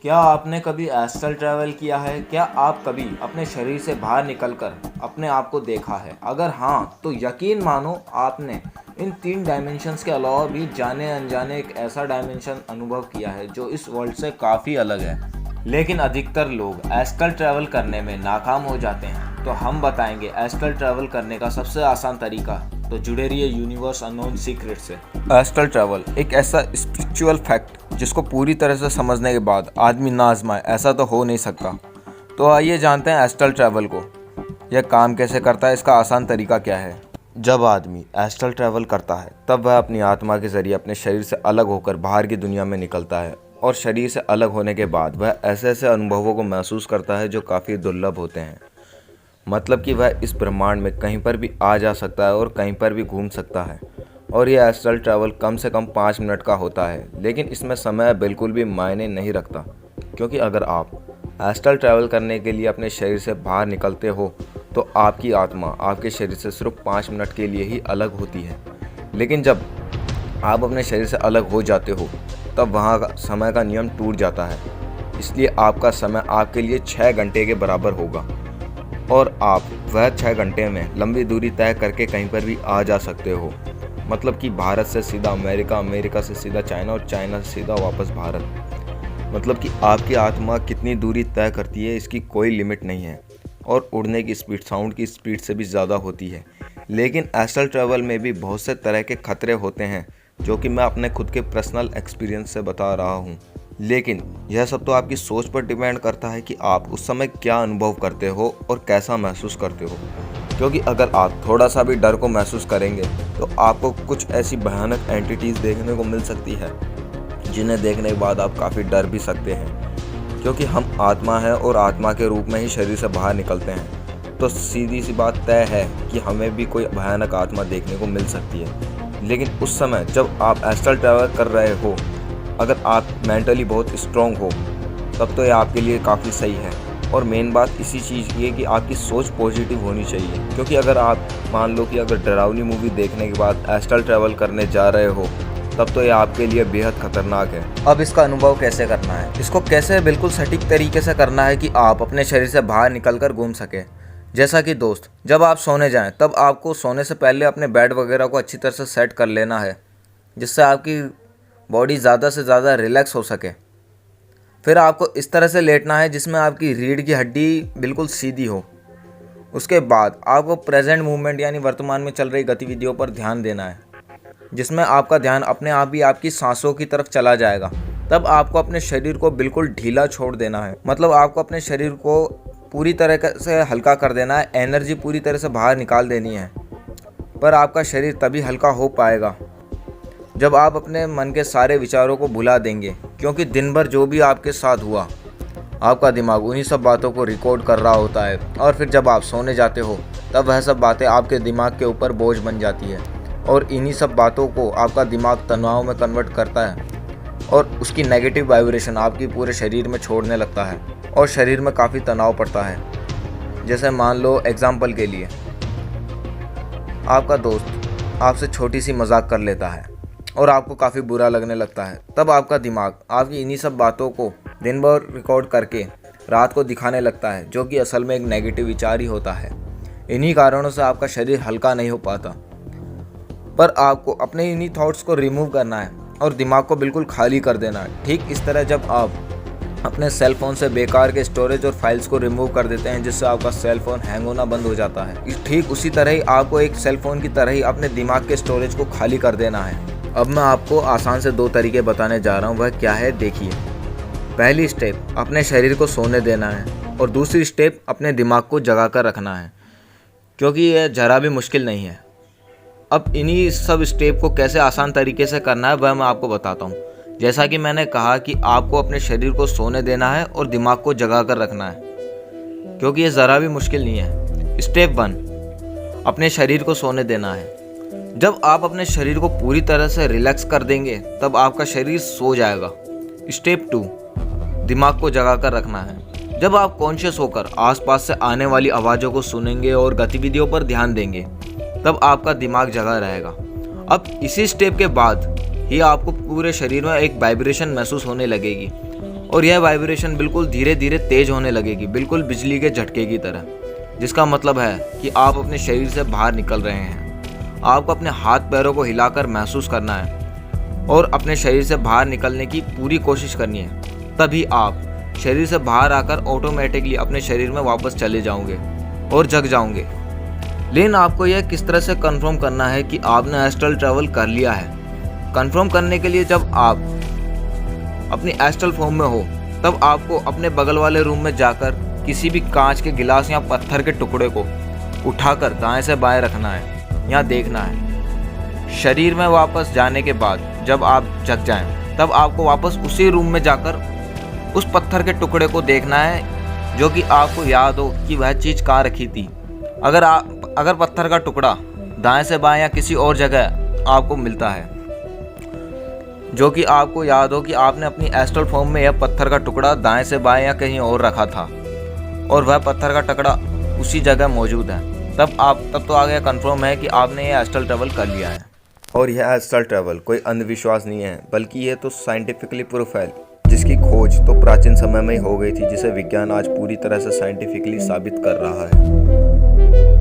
क्या आपने कभी एस्ट्रल ट्रैवल किया है? क्या आप कभी अपने शरीर से बाहर निकलकर अपने आप को देखा है? अगर हाँ, तो यकीन मानो आपने इन 3 डायमेंशंस के अलावा भी जाने अनजाने एक ऐसा डायमेंशन अनुभव किया है जो इस वर्ल्ड से काफ़ी अलग है। लेकिन अधिकतर लोग एस्ट्रल ट्रैवल करने में नाकाम हो जाते हैं। तो हम बताएंगे एस्ट्रल ट्रैवल करने का सबसे आसान तरीका। तो जुड़े रहिए यूनिवर्स अननोन सीक्रेट से। एस्ट्रल ट्रैवल एक ऐसा स्पिरिचुअल फैक्ट जिसको पूरी तरह से समझने के बाद आदमी ना आजमाए ऐसा तो हो नहीं सकता। तो आइए जानते हैं एस्ट्रल ट्रैवल को, यह काम कैसे करता है, इसका आसान तरीका क्या है। जब आदमी एस्ट्रल ट्रैवल करता है तब वह अपनी आत्मा के जरिए अपने शरीर से अलग होकर बाहर की दुनिया में निकलता है, और शरीर से अलग होने के बाद वह ऐसे ऐसे अनुभवों को महसूस करता है जो काफ़ी दुर्लभ होते हैं। मतलब कि वह इस ब्रह्मांड में कहीं पर भी आ जा सकता है और कहीं पर भी घूम सकता है। और यह एस्ट्रल ट्रैवल कम से कम 5 मिनट का होता है, लेकिन इसमें समय बिल्कुल भी मायने नहीं रखता, क्योंकि अगर आप एस्ट्रल ट्रैवल करने के लिए अपने शरीर से बाहर निकलते हो तो आपकी आत्मा आपके शरीर से सिर्फ 5 मिनट के लिए ही अलग होती है। लेकिन जब आप अपने शरीर से अलग हो जाते हो तब वहाँ का समय का नियम टूट जाता है। इसलिए आपका समय आपके लिए 6 घंटे के बराबर होगा, और आप वह 6 घंटे में लंबी दूरी तय करके कहीं पर भी आ जा सकते हो। मतलब कि भारत से सीधा अमेरिका, अमेरिका से सीधा चाइना और चाइना से सीधा वापस भारत। मतलब कि आपकी आत्मा कितनी दूरी तय करती है इसकी कोई लिमिट नहीं है, और उड़ने की स्पीड साउंड की स्पीड से भी ज़्यादा होती है। लेकिन एस्ट्रल ट्रैवल में भी बहुत से तरह के खतरे होते हैं, जो कि मैं अपने खुद के पर्सनल एक्सपीरियंस से बता रहा हूँ। लेकिन यह सब तो आपकी सोच पर डिपेंड करता है कि आप उस समय क्या अनुभव करते हो और कैसा महसूस करते हो। क्योंकि अगर आप थोड़ा सा भी डर को महसूस करेंगे तो आपको कुछ ऐसी भयानक एंटिटीज़ देखने को मिल सकती है जिन्हें देखने के बाद आप काफ़ी डर भी सकते हैं। क्योंकि हम आत्मा है और आत्मा के रूप में ही शरीर से बाहर निकलते हैं, तो सीधी सी बात तय है कि हमें भी कोई भयानक आत्मा देखने को मिल सकती है। लेकिन उस समय जब आप एस्ट्रल ट्रैवल कर रहे हो, अगर आप मेंटली बहुत स्ट्रॉन्ग हो तब तो ये आपके लिए काफ़ी सही है। और मेन बात इसी चीज़ की है कि आपकी सोच पॉजिटिव होनी चाहिए। क्योंकि अगर आप मान लो कि अगर डरावनी मूवी देखने के बाद एस्ट्रल ट्रैवल करने जा रहे हो तब तो ये आपके लिए बेहद खतरनाक है। अब इसका अनुभव कैसे करना है, इसको कैसे बिल्कुल सटीक तरीके से करना है कि आप अपने शरीर से बाहर निकल कर घूम सकें। जैसा कि दोस्त, जब आप सोने जाएं तब आपको सोने से पहले अपने बेड वगैरह को अच्छी तरह से सेट कर लेना है, जिससे आपकी बॉडी ज़्यादा से ज़्यादा रिलैक्स हो सके। फिर आपको इस तरह से लेटना है जिसमें आपकी रीढ़ की हड्डी बिल्कुल सीधी हो। उसके बाद आपको प्रेजेंट मूवमेंट यानी वर्तमान में चल रही गतिविधियों पर ध्यान देना है, जिसमें आपका ध्यान अपने आप ही आपकी सांसों की तरफ चला जाएगा। तब आपको अपने शरीर को बिल्कुल ढीला छोड़ देना है, मतलब आपको अपने शरीर को पूरी तरह से हल्का कर देना है, एनर्जी पूरी तरह से बाहर निकाल देनी है। पर आपका शरीर तभी हल्का हो पाएगा जब आप अपने मन के सारे विचारों को भुला देंगे। क्योंकि दिन भर जो भी आपके साथ हुआ, आपका दिमाग उन्हीं सब बातों को रिकॉर्ड कर रहा होता है, और फिर जब आप सोने जाते हो तब वह सब बातें आपके दिमाग के ऊपर बोझ बन जाती है, और इन्हीं सब बातों को आपका दिमाग तनाव में कन्वर्ट करता है, और उसकी नेगेटिव वाइब्रेशन आपकी पूरे शरीर में छोड़ने लगता है, और शरीर में काफ़ी तनाव पड़ता है। जैसे मान लो एग्जाम्पल के लिए, आपका दोस्त आपसे छोटी सी मजाक कर लेता है और आपको काफ़ी बुरा लगने लगता है। तब आपका दिमाग आपकी इन्हीं सब बातों को दिन भर रिकॉर्ड करके रात को दिखाने लगता है, जो कि असल में एक नेगेटिव विचार ही होता है। इन्हीं कारणों से आपका शरीर हल्का नहीं हो पाता। पर आपको अपने इन्हीं थॉट्स को रिमूव करना है और दिमाग को बिल्कुल खाली कर देना है। ठीक इस तरह जब आप अपने सेल फ़ोन से बेकार के स्टोरेज और फाइल्स को रिमूव कर देते हैं, जिससे आपका सेल फ़ोन हैंग होना बंद हो जाता है, ठीक उसी तरह ही आपको एक सेल फ़ोन की तरह ही अपने दिमाग के स्टोरेज को खाली कर देना है। अब मैं आपको आसान से 2 तरीके बताने जा रहा हूँ, वह क्या है देखिए। पहली स्टेप, अपने शरीर को सोने देना है, और दूसरी स्टेप, अपने दिमाग को जगा कर रखना है, क्योंकि यह ज़रा भी मुश्किल नहीं है। अब इन्हीं सब स्टेप को कैसे आसान तरीके से करना है वह मैं आपको बताता हूँ। जैसा कि मैंने कहा कि आपको अपने शरीर को सोने देना है और दिमाग को जगा कर रखना है, क्योंकि यह ज़रा भी मुश्किल नहीं है। स्टेप 1, अपने शरीर को सोने देना है। जब आप अपने शरीर को पूरी तरह से रिलैक्स कर देंगे तब आपका शरीर सो जाएगा। स्टेप 2, दिमाग को जगा कर रखना है। जब आप कॉन्शियस होकर आसपास से आने वाली आवाज़ों को सुनेंगे और गतिविधियों पर ध्यान देंगे तब आपका दिमाग जगा रहेगा। अब इसी स्टेप के बाद ही आपको पूरे शरीर में एक वाइब्रेशन महसूस होने लगेगी, और यह वाइब्रेशन बिल्कुल धीरे धीरे तेज होने लगेगी, बिल्कुल बिजली के झटके की तरह, जिसका मतलब है कि आप अपने शरीर से बाहर निकल रहे हैं। आपको अपने हाथ पैरों को हिलाकर महसूस करना है और अपने शरीर से बाहर निकलने की पूरी कोशिश करनी है। तभी आप शरीर से बाहर आकर ऑटोमेटिकली अपने शरीर में वापस चले जाओगे और जग जाओगे। लेकिन आपको यह किस तरह से कंफर्म करना है कि आपने एस्ट्रल ट्रैवल कर लिया है? कंफर्म करने के लिए जब आप अपनी एस्ट्रल फॉर्म में हो तब आपको अपने बगल वाले रूम में जाकर किसी भी कांच के गिलास या पत्थर के टुकड़े को उठाकर दाएं से बाएं रखना है या देखना है। शरीर में वापस जाने के बाद जब आप जग जाएं तब आपको वापस उसी रूम में जाकर उस पत्थर के टुकड़े को देखना है जो कि आपको याद हो कि वह चीज़ कहाँ रखी थी। अगर पत्थर का टुकड़ा दाएं से बाएं या किसी और जगह आपको मिलता है जो कि आपको याद हो कि आपने अपनी एस्ट्रल फॉर्म में यह पत्थर का टुकड़ा दाएं से बाएं या कहीं और रखा था और वह पत्थर का टुकड़ा उसी जगह मौजूद है, तब तो आ गया कंफर्म है कि आपने ये एस्ट्रल ट्रैवल कर लिया है। और यह एस्ट्रल ट्रैवल कोई अंधविश्वास नहीं है, बल्कि ये तो साइंटिफिकली प्रूफ है, जिसकी खोज तो प्राचीन समय में ही हो गई थी, जिसे विज्ञान आज पूरी तरह से साइंटिफिकली साबित कर रहा है।